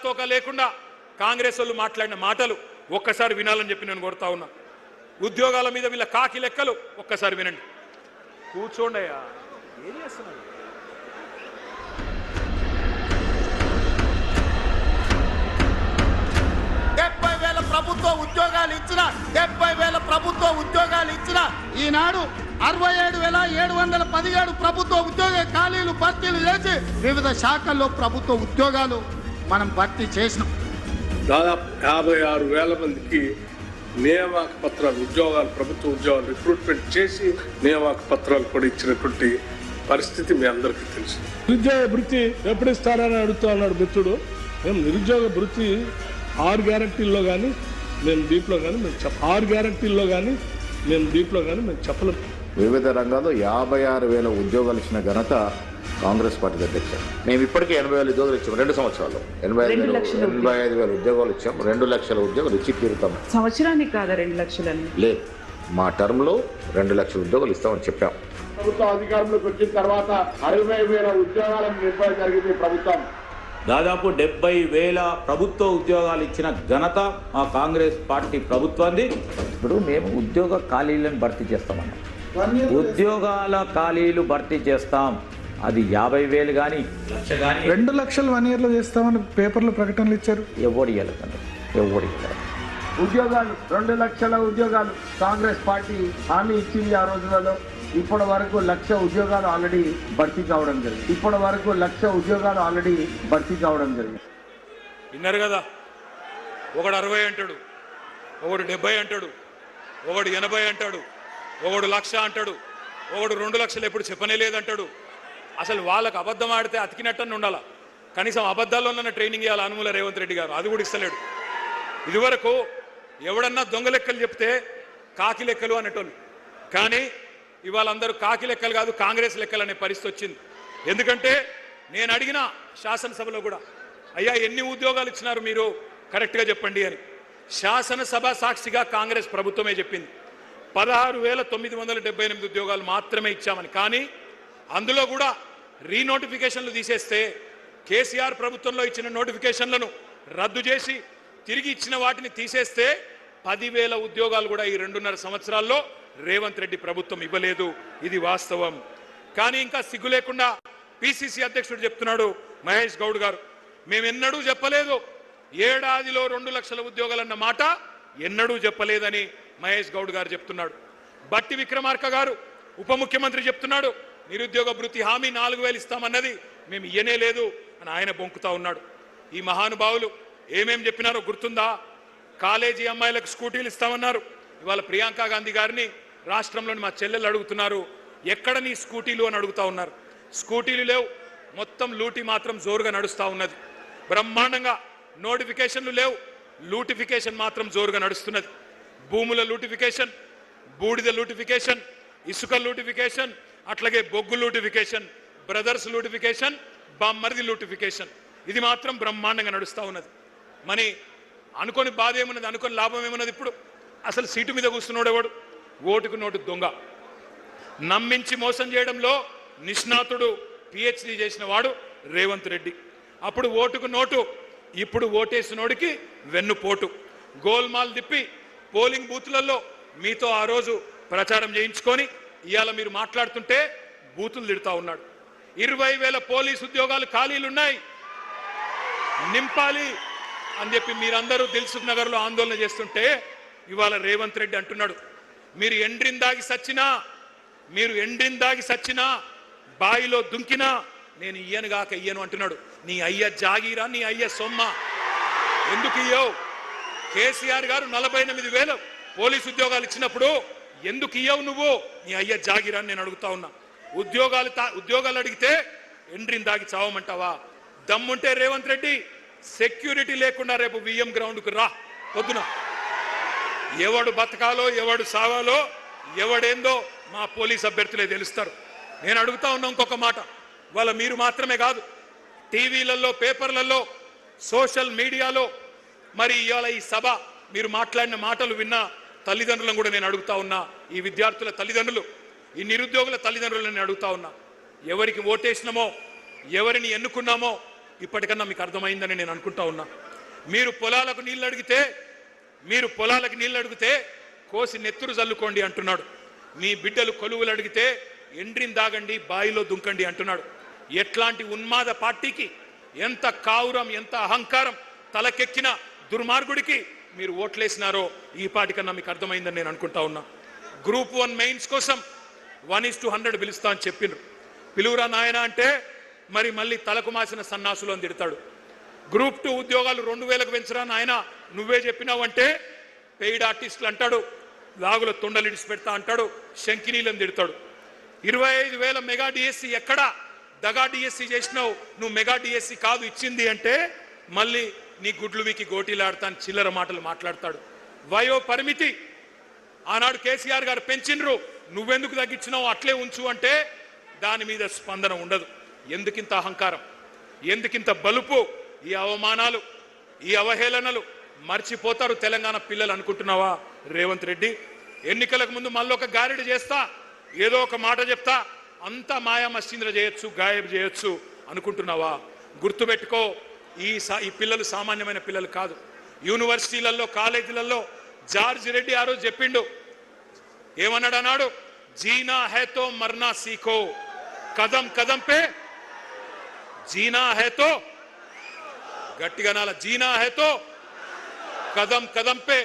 తోక లేకుండా కాంగ్రెస్ వాళ్ళు మాట్లాడిన మాటలు ఒక్కసారి వినాలని చెప్పి నేను కోరుతా ఉన్నా. ఉద్యోగాల మీద వీళ్ళ కాకి లెక్కలు ఒక్కసారి వినండి. కూర్చోండియా, ఏం చేస్తున్నారు? ప్రభుత్వ ఉద్యోగాలు ఇచ్చిన 70,000 ప్రభుత్వ ఉద్యోగాలు ఇచ్చిన ఈనాడు 67,717 ప్రభుత్వ ఉద్యోగ ఖాళీలు భర్తీలు చేసి వివిధ శాఖల్లో ప్రభుత్వ ఉద్యోగాలు మనం భర్తీ చేసినాం. దాదాపు 56,000 మందికి నియామక పత్రాలు ఉద్యోగాలు ప్రభుత్వ ఉద్యోగాలు రిక్రూట్మెంట్ చేసి నియామక పత్రాలు కూడా ఇచ్చినటువంటి పరిస్థితి మీ అందరికీ తెలుసు. నిరుద్యోగ వృత్తి ఎప్పుడు ఇస్తారని అడుగుతా ఉన్నాడు మిత్రుడు. మేము నిరుద్యోగ వృత్తి 6 గ్యారంటీల్లో కానీ మేము దీంట్లో కానీ మేము 6 గ్యారంటీల్లో కానీ మేము దీంట్లో కానీ మేము చెప్పలేము. వివిధ రంగాల్లో 56,000 ఉద్యోగాలు ఇచ్చిన ఘనత కాంగ్రెస్ పార్టీ అధ్యక్ష. మేము ఇప్పటికే 80,000 ఉద్యోగాలు ఇచ్చాము 2 సంవత్సరాల్లో. 85,000 ఉద్యోగాలు ఇచ్చాము. 2 లక్షల ఉద్యోగాలు ఇచ్చి తీరుతాం. సంవత్సరానికి కాదా 2 లక్షలని? లేదు, మా టర్మ్లో 2 లక్షల ఉద్యోగాలు ఇస్తామని చెప్పాం. ప్రభుత్వం అధికారంలోకి వచ్చిన తర్వాత 60,000 ఉద్యోగాలను నింపడం జరిగింది ప్రభుత్వం. దాదాపు 70,000 ప్రభుత్వ ఉద్యోగాలు ఇచ్చిన ఘనత మా కాంగ్రెస్ పార్టీ ప్రభుత్వాన్ని. ఇప్పుడు మేము ఉద్యోగ ఖాళీలను భర్తీ చేస్తామన్నాం. ఉద్యోగాల ఖాళీలు భర్తీ చేస్తాం. అది 50,000 కానీ 1,00,000 కానీ 2 లక్షలు 1 ఇయర్లో చేస్తామని పేపర్లో ప్రకటనలు ఇచ్చారు. ఎవడు ఇవ్వలేదండి, ఎవడు ఇవ్వలేదు. ఉద్యోగాలు 2 లక్షల ఉద్యోగాలు కాంగ్రెస్ పార్టీ హామీ ఇచ్చింది ఆ రోజులలో. ఇప్పటి వరకు 1,00,000 ఉద్యోగాలు ఆల్రెడీ భర్తీ కావడం జరిగింది. విన్నారు కదా, ఒకడు 60 అంటాడు, ఒకడు 70 అంటాడు, ఒకడు 80 అంటాడు, ఒకడు 1,00,000 అంటాడు, ఒకడు 2 లక్షలు ఎప్పుడు చెప్పనే లేదంటాడు. అసలు వాళ్ళకు అబద్ధం ఆడితే అతికినట్టని ఉండాలా. కనీసం అబద్ధాల్లోనన్న ట్రైనింగ్ ఇవ్వాలి అనుమూల రేవంత్ రెడ్డి గారు. అది కూడా ఇస్తలేడు. ఇదివరకు ఎవడన్నా దొంగ లెక్కలు చెప్తే కాకి లెక్కలు అనేటోళ్ళు. కానీ ఇవాళ అందరూ కాకి లెక్కలు కాదు, కాంగ్రెస్ లెక్కలు అనే పరిస్థితి వచ్చింది. ఎందుకంటే నేను అడిగిన శాసనసభలో కూడా, అయ్యా ఎన్ని ఉద్యోగాలు ఇచ్చినారు మీరు కరెక్ట్గా చెప్పండి అని. శాసనసభ సాక్షిగా కాంగ్రెస్ ప్రభుత్వమే చెప్పింది 16,978 ఉద్యోగాలు మాత్రమే ఇచ్చామని. కానీ అందులో కూడా రీనోటిఫికేషన్లు తీసేస్తే కేసీఆర్ ప్రభుత్వంలో ఇచ్చిన నోటిఫికేషన్లను రద్దు చేసి తిరిగి ఇచ్చిన వాటిని తీసేస్తే 10,000 ఉద్యోగాలు కూడా ఈ 2.5 సంవత్సరాల్లో రేవంత్ రెడ్డి ప్రభుత్వం ఇవ్వలేదు. ఇది వాస్తవం. కానీ ఇంకా సిగ్గు లేకుండా పిసిసి అధ్యక్షుడు చెప్తున్నాడు మహేష్ గౌడ్ గారు, మేమెన్నడూ చెప్పలేదు ఏడాదిలో 2 లక్షల ఉద్యోగాలన్న మాట ఎన్నడూ చెప్పలేదని మహేష్ గౌడ్ గారు చెప్తున్నాడు. బట్టి విక్రమార్క గారు ఉప ముఖ్యమంత్రి చెప్తున్నాడు నిరుద్యోగ వృత్తి హామీ 4,000 ఇస్తామన్నది మేము ఇయ్యనే లేదు అని ఆయన బొంకుతా ఉన్నాడు. ఈ మహానుభావులు ఏమేం చెప్పినారో గుర్తుందా? కాలేజీ అమ్మాయిలకు స్కూటీలు ఇస్తామన్నారు. ఇవాళ ప్రియాంక గాంధీ గారిని రాష్ట్రంలోని మా చెల్లెలు అడుగుతున్నారు, ఎక్కడ నీ స్కూటీలు అని అడుగుతా ఉన్నారు. స్కూటీలు లేవు, మొత్తం లూటీ మాత్రం జోరుగా నడుస్తూ ఉన్నది. బ్రహ్మాండంగా నోటిఫికేషన్లు లేవు, లూటిఫికేషన్ మాత్రం జోరుగా నడుస్తున్నది. భూముల లూటిఫికేషన్, బూడిద లూటిఫికేషన్, ఇసుక లూటిఫికేషన్, అట్లాగే బొగ్గు లూటిఫికేషన్, బ్రదర్స్ లూటిఫికేషన్, బామ్మర్ది లూటిఫికేషన్, ఇది మాత్రం బ్రహ్మాండంగా నడుస్తూ ఉన్నది. మరి అనుకోని బాధ ఏమున్నది, అనుకోని లాభం ఏమున్నది? ఇప్పుడు అసలు సీటు మీద కూర్చున్నాడు ఎవడు? ఓటుకు నోటు దొంగ. నమ్మించి మోసం చేయడంలో నిష్ణాతుడు, పిహెచ్డి చేసిన వాడు రేవంత్ రెడ్డి. అప్పుడు ఓటుకు నోటు, ఇప్పుడు ఓటేసినోడికి వెన్నుపోటు. గోల్మాల్ తిప్పి పోలింగ్ బూత్లలో మీతో ఆ రోజు ప్రచారం చేయించుకొని ఇవాళ మీరు మాట్లాడుతుంటే బూతులు తిడతా ఉన్నాడు. 20,000 పోలీసు ఉద్యోగాలు ఖాళీలున్నాయి, నింపాలి అని చెప్పి మీరందరూ దిల్సుఖ్ నగర్లో ఆందోళన చేస్తుంటే ఇవాళ రేవంత్ రెడ్డి అంటున్నాడు మీరు ఎండ్రిందాగి సచ్చినా బాయిలో దుంకినా నేను ఇయ్యనుగాక ఇయ్యను అంటున్నాడు. నీ అయ్య జాగీరా, నీ అయ్య సొమ్మ, ఎందుకు ఇయ్యవు? కేసీఆర్ గారు 48,000 పోలీసు ఉద్యోగాలు ఇచ్చినప్పుడు ఎందుకు ఇయ్యవు నువ్వు? నీ అయ్య జాగీరా నేను అడుగుతా ఉన్నా. ఉద్యోగాలు అడిగితే ఎండ్రిందాగి చావమంటావా? దమ్ముంటే రేవంత్ రెడ్డి సెక్యూరిటీ లేకుండా రేపు విఎం గ్రౌండ్కు రా పొద్దున. ఎవడు బతకాలో ఎవడు సావాలో ఎవడేందో మా పోలీస్ అభ్యర్థులే తెలుస్తారు. నేను అడుగుతా ఉన్నా ఇంకొక మాట, వాళ్ళ మీరు మాత్రమే కాదు, టీవీలలో, పేపర్లలో, సోషల్ మీడియాలో, మరి ఇవాళ ఈ సభ మీరు మాట్లాడిన మాటలు విన్న తల్లిదండ్రులను కూడా నేను అడుగుతా ఉన్నా. ఈ విద్యార్థుల తల్లిదండ్రులు, ఈ నిరుద్యోగుల తల్లిదండ్రులను నేను అడుగుతా ఉన్నా, ఎవరికి ఓటేసినామో, ఎవరిని ఎన్నుకున్నామో ఇప్పటికన్నా మీకు అర్థమైందని నేను అనుకుంటా ఉన్నా. మీరు పొలాలకు నీళ్ళు అడిగితే కోసి నెత్తురు జల్లుకోండి అంటున్నాడు. మీ బిడ్డలు కొలువులు అడిగితే ఎండ్రిని దాగండి బాయిలో దుంకండి అంటున్నాడు. ఎట్లాంటి ఉన్మాద పార్టీకి, ఎంత కావురం, ఎంత అహంకారం తలకెక్కిన దుర్మార్గుడికి మీరు ఓట్లేసినారో ఈ పాటికన్నా మీకు అర్థమైందని నేను అనుకుంటా ఉన్నా. గ్రూప్ 1 మెయిన్స్ కోసం 1:100 పిలుస్తా అని చెప్పిండ్రు. పిలువురా నాయన అంటే మరి మళ్ళీ తలకు మాసిన సన్నాసులు అని తిడతాడు. గ్రూప్ 2 ఉద్యోగాలు 2000కు పెంచరా నాయన నువ్వే చెప్పినావు అంటే పెయిడ్ ఆర్టిస్టులు అంటాడు, లాగుల తొండలిడిసి పెడతా అంటాడు, శంకినీలను తిడతాడు. 25,000 మెగా డిఎస్సి ఎక్కడా దగా డిఎస్సి చేసినావు, నువ్వు మెగా డిఎస్సి కాదు ఇచ్చింది అంటే మళ్ళీ నీ గుడ్లు వీకి గోటీలాడతాను చిల్లర మాటలు మాట్లాడతాడు. వయో పరిమితి ఆనాడు కేసీఆర్ గారు పెంచినరు, నువ్వెందుకు తగ్గించినావు అట్లే ఉంచు అంటే దాని మీద స్పందన ఉండదు. ఎందుకింత అహంకారం, ఎందుకింత బలుపు? ఈ అవమానాలు, ఈ అవహేళనలు మర్చిపోతారు తెలంగాణ పిల్లలు అనుకుంటున్నావా రేవంత్ రెడ్డి? ఎన్నికలకు ముందు మళ్ళీ ఒక గారెడి చేస్తా, ఏదో ఒక మాట చెప్తా, అంతా మాయా మస్తీంద్ర చేయొచ్చు, గాయబ్ చేయొచ్చు అనుకుంటున్నావా? గుర్తుపెట్టుకో, ఈ పిల్లలు సామాన్యమైన పిల్లలు కాదు. యూనివర్సిటీలలో, కాలేజీలలో జార్జ్ రెడ్డి ఆ రోజు చెప్పిండు, ఏమన్నాడు అన్నాడు, జీనా హైతో మర్నా సీఖో, కదం కదం పే జీనా హైతో, గట్టిగా నాల, జీనా హైతో కదం కదం పే,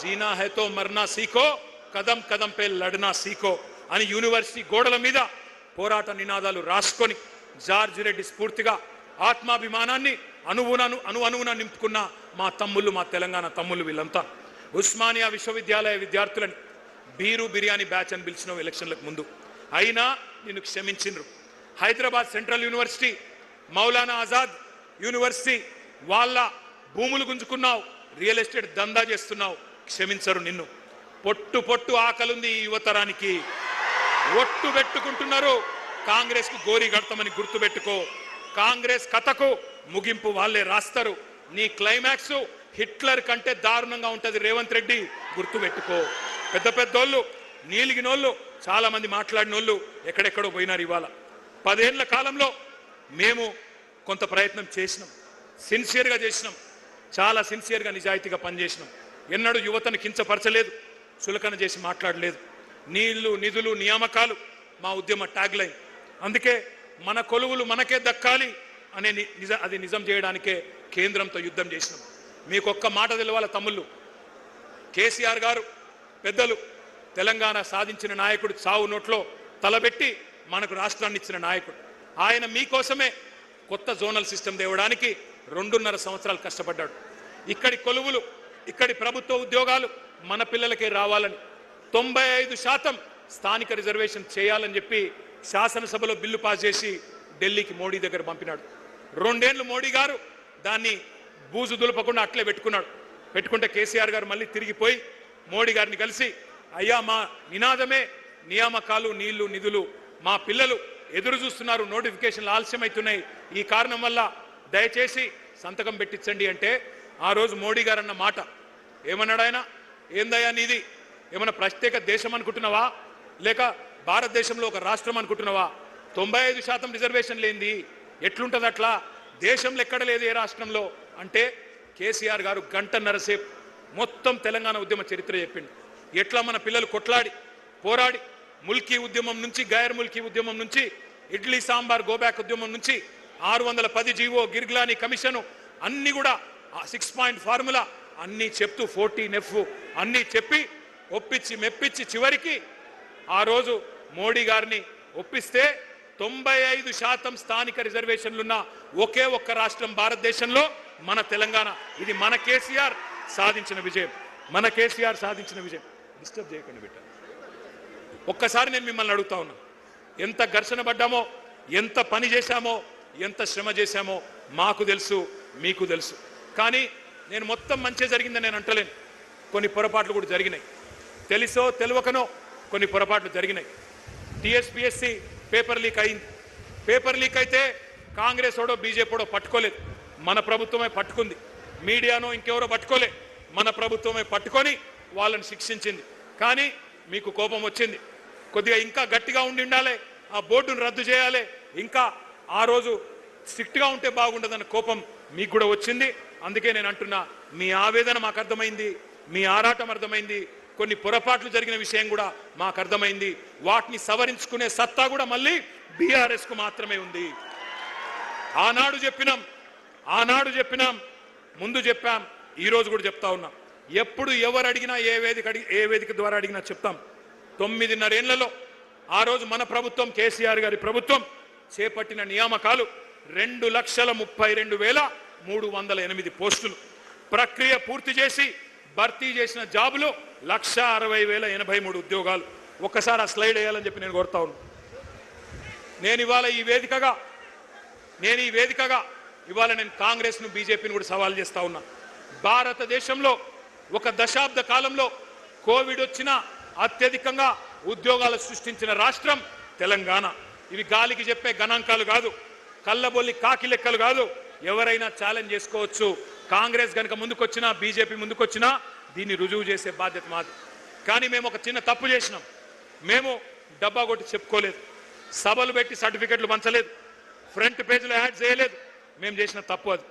జీనా హైతో మర్నా సీఖో, కదం కదం పే లడ్నా సీఖో అని యూనివర్సిటీ గోడల మీద పోరాట నినాదాలు రాసుకొని జార్జ్ రెడ్డి స్ఫూర్తిగా ఆత్మాభిమానాన్ని అణువున నింపుకున్న మా తమ్ముళ్ళు, మా తెలంగాణ తమ్ముళ్ళు వీళ్ళంతా. ఉస్మానియా విశ్వవిద్యాలయ విద్యార్థులని బీరు బిర్యానీ బ్యాచ్ అని పిలిచిన ఎలక్షన్లకు ముందు, అయినా నిన్ను క్షమించిండ్రు. Hyderabad central university, Maulana Azad university వాళ్ళ భూములు గుంజుకున్నావు, రియల్ ఎస్టేట్ దందా చేస్తున్నావు, క్షమించరు నిన్ను. పొట్టు పొట్టు ఆకలుంది ఈ యువతరానికి, ఒట్టు పెట్టుకుంటున్నారు కాంగ్రెస్ కు గోరి గడతామని గుర్తుపెట్టుకో. కాంగ్రెస్ కథకు ముగింపు వాళ్ళే రాస్తారు. నీ క్లైమాక్స్ హిట్లర్ కంటే దారుణంగా ఉంటది రేవంత్ రెడ్డి, గుర్తుపెట్టుకో. పెద్ద పెద్దోళ్ళు, నీలిగినోళ్ళు, చాలా మంది మాట్లాడినోళ్ళు ఎక్కడెక్కడో పోయినారు. ఇవాళ 10 ఏళ్ల కాలంలో మేము కొంత ప్రయత్నం చేసినాం, సిన్సియర్గా చేసినాం, చాలా సిన్సియర్గా నిజాయితీగా పనిచేసినాం. ఎన్నడూ యువతను కించపరచలేదు, చులకన చేసి మాట్లాడలేదు. నీళ్లు, నిధులు, నియామకాలు మా ఉద్యమ ట్యాగ్ లైన్. అందుకే మన కొలువులు మనకే దక్కాలి అనే అది నిజం చేయడానికే కేంద్రంతో యుద్ధం చేసినాం. మీకు ఒక్క మాట తెలవాల తమ్ముళ్ళు, కేసీఆర్ గారు పెద్దలు తెలంగాణ సాధించిన నాయకుడు, చావు నోట్లో తలబెట్టి మనకు రాష్ట్రాన్ని ఇచ్చిన నాయకుడు. ఆయన మీకోసమే కొత్త జోనల్ సిస్టమ్ తేవడానికి 2.5 సంవత్సరాలు కష్టపడ్డాడు. ఇక్కడి కొలువులు, ఇక్కడి ప్రభుత్వ ఉద్యోగాలు మన పిల్లలకే రావాలని 95% స్థానిక రిజర్వేషన్ చేయాలని చెప్పి శాసనసభలో బిల్లు పాస్ చేసి ఢిల్లీకి మోడీ దగ్గర పంపినాడు. 2 ఏళ్లు మోడీ గారు దాన్ని బూజు దులపకుండా అట్లే పెట్టుకుంటే కేసీఆర్ గారు మళ్ళీ తిరిగిపోయి మోడీ గారిని కలిసి, అయ్యా మా నినాదమే నియామకాలు, నీళ్లు, నిధులు, మా పిల్లలు ఎదురు చూస్తున్నారు, నోటిఫికేషన్లు ఆలస్యమవుతున్నాయి, ఈ కారణం వల్ల దయచేసి సంతకం పెట్టించండి అంటే ఆ రోజు మోడీ గారు అన్న మాట ఏమన్నాడు ఆయన? ఏందయ్యా నీది ఏమన్నా ప్రత్యేక దేశం అనుకుంటున్నావా, లేక భారతదేశంలో ఒక రాష్ట్రం అనుకుంటున్నావా? 95% రిజర్వేషన్ లేనిది ఎట్లుంటుంది అట్లా? దేశంలో ఎక్కడ లేదు, ఏ రాష్ట్రంలో అంటే కేసీఆర్ గారు 1.5 సేపు మొత్తం తెలంగాణ ఉద్యమ చరిత్ర చెప్పిండు. ఎట్లా మన పిల్లలు కొట్లాడి పోరాడి ముల్కీ ఉద్యమం నుంచి, గైర్ ముల్కీ ఉద్యమం నుంచి, ఇడ్లీ సాంబార్ గోబ్యాక్ ఉద్యమం నుంచి 610 జీవో, గిర్గ్లానీ కమిషను అన్ని కూడా 6 పాయింట్ ఫార్ములా అన్నీ చెప్తూ 14F అన్నీ చెప్పి ఒప్పించి మెప్పించి చివరికి ఆ రోజు మోడీ గారిని ఒప్పిస్తే 95% స్థానిక రిజర్వేషన్లున్న ఒకే ఒక్క రాష్ట్రం భారతదేశంలో మన తెలంగాణ. ఇది మన కేసీఆర్ సాధించిన విజయం, మన కేసీఆర్ సాధించిన విజయం. డిస్టర్బ్ చేయకండి బిడ్డ. ఒక్కసారి నేను మిమ్మల్ని అడుగుతా ఉన్నా, ఎంత ఘర్షణ పడ్డామో, ఎంత పని చేశామో, ఎంత శ్రమ చేశామో మాకు తెలుసు, మీకు తెలుసు. కానీ నేను మొత్తం మంచి జరిగిందని నేను అంటలేను. కొన్ని పొరపాట్లు కూడా జరిగినాయి, తెలుసో తెలియకనో కొన్ని పొరపాట్లు జరిగినాయి. టీఎస్పీఎస్సీ పేపర్ లీక్ అయింది. పేపర్ లీక్ అయితే కాంగ్రెస్ ఓడో బీజేపీడో పట్టుకోలేదు, మన ప్రభుత్వమే పట్టుకుంది. మీడియానో ఇంకెవరో పట్టుకోలే, మన ప్రభుత్వమే పట్టుకొని వాళ్ళని శిక్షించింది. కానీ మీకు కోపం వచ్చింది. కొద్దిగా ఇంకా గట్టిగా ఉండాలి, ఆ బోర్డును రద్దు చేయాలి, ఇంకా ఆ రోజు స్ట్రిక్ట్గా ఉంటే బాగుండదన్న కోపం మీకు కూడా వచ్చింది. అందుకే నేను అంటున్నా, మీ ఆవేదన మాకు అర్థమైంది, మీ ఆరాటం అర్థమైంది, కొన్ని పొరపాట్లు జరిగిన విషయం కూడా మాకు అర్థమైంది. వాటిని సవరించుకునే సత్తా కూడా మళ్ళీ బీఆర్ఎస్కు మాత్రమే ఉంది. ఆనాడు చెప్పినాం, ముందు చెప్పాం, ఈరోజు కూడా చెప్తా ఉన్నాం. ఎప్పుడు ఎవరు అడిగినా ఏ వేదిక ద్వారా అడిగినా చెప్తాం. 9.5 ఏళ్లలో ఆ రోజు మన ప్రభుత్వం, కేసీఆర్ గారి ప్రభుత్వం చేపట్టిన నియామకాలు 2,32,308 పోస్టులు. ప్రక్రియ పూర్తి చేసి భర్తీ చేసిన జాబులు 1,60,083 ఉద్యోగాలు. ఒక్కసారి ఆ స్లైడ్ వేయాలని చెప్పి నేను కోరుతా ఉన్నాను. నేను ఈ వేదికగా ఇవాళ నేను కాంగ్రెస్ను, బీజేపీని కూడా సవాల్ చేస్తా ఉన్నా. భారతదేశంలో ఒక దశాబ్ద కాలంలో కోవిడ్ వచ్చినా అత్యధికంగా ఉద్యోగాలు సృష్టించిన రాష్ట్రం తెలంగాణ. ఇవి గాలికి చెప్పే గణాంకాలు కాదు, కళ్ళబొల్లి కాకి లెక్కలు కాదు. ఎవరైనా ఛాలెంజ్ చేసుకోవచ్చు. కాంగ్రెస్ గనుక ముందుకొచ్చినా, బీజేపీ ముందుకొచ్చినా దీన్ని రుజువు చేసే బాధ్యత మాది. కానీ మేము ఒక చిన్న తప్పు చేసినాం. మేము డబ్బా కొట్టి చెప్పుకోలేదు, సభలు పెట్టి సర్టిఫికెట్లు పంచలేదు, ఫ్రంట్ పేజీలో యాడ్ చేయలేదు. మేము చేసిన తప్పు అది.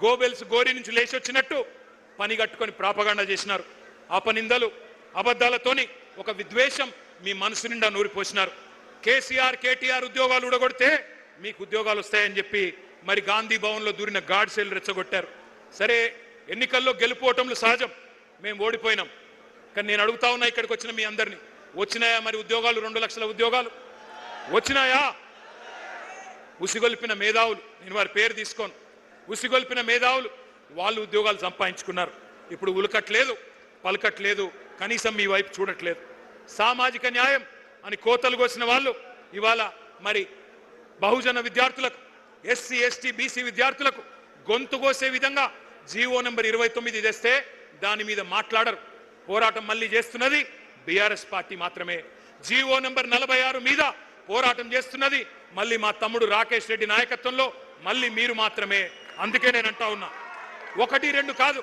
గోబెల్స్ గోరి నుంచి లేచి వచ్చినట్టు పని కట్టుకొని ప్రాపగాండా చేసినారు. అపనిందలు, అబద్ధాలతోని ఒక విద్వేషం మీ మనసు నిండా నూరిపోసినారు. కేసీఆర్, కేటీఆర్ ఉద్యోగాలు ఊడగొడితే మీకు ఉద్యోగాలు వస్తాయని చెప్పి మరి గాంధీ భవన్లో దూరిన గాడ్సేలు రెచ్చగొట్టారు. సరే, ఎన్నికల్లో గెలుపోవటంలో సహజం, మేము ఓడిపోయినాం. కానీ నేను అడుగుతా ఉన్నా ఇక్కడికి వచ్చిన మీ అందరినీ, వచ్చినాయా మరి ఉద్యోగాలు? 2 లక్షల ఉద్యోగాలు వచ్చినాయా? ఉసిగొల్పిన మేధావులు, నేను వారి పేరు తీసుకోను, ఉసిగొల్పిన మేధావులు వాళ్ళు ఉద్యోగాలు సంపాదించుకున్నారు. ఇప్పుడు ఉలకట్లేదు, పలకట్లేదు, కనీసం మీ వైపు చూడట్లేదు. సామాజిక న్యాయం అని కోతలు కోసిన వాళ్ళు ఇవాళ మరి బహుజన విద్యార్థులకు, ఎస్సీ, ఎస్టీ, బీసీ విద్యార్థులకు గొంతు కోసే విధంగా జీవో నెంబర్ 29 తెస్తే దాని మీద మాట్లాడరు. పోరాటం మళ్ళీ చేస్తున్నది బీఆర్ఎస్ పార్టీ మాత్రమే. జీవో నెంబర్ 46 మీద పోరాటం చేస్తున్నది మళ్ళీ మా తమ్ముడు రాకేష్ రెడ్డి నాయకత్వంలో మళ్ళీ మీరు మాత్రమే. అందుకే నేను అంటా ఉన్నా, 1, 2 కాదు,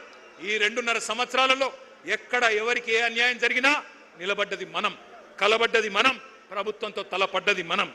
ఈ 2.5 సంవత్సరాలలో ఎక్కడ ఎవరికి ఏ అన్యాయం జరిగినా నిలబడ్డది మనం, కలబడ్డది మనం, ప్రభుత్వంతో తలపడ్డది మనం.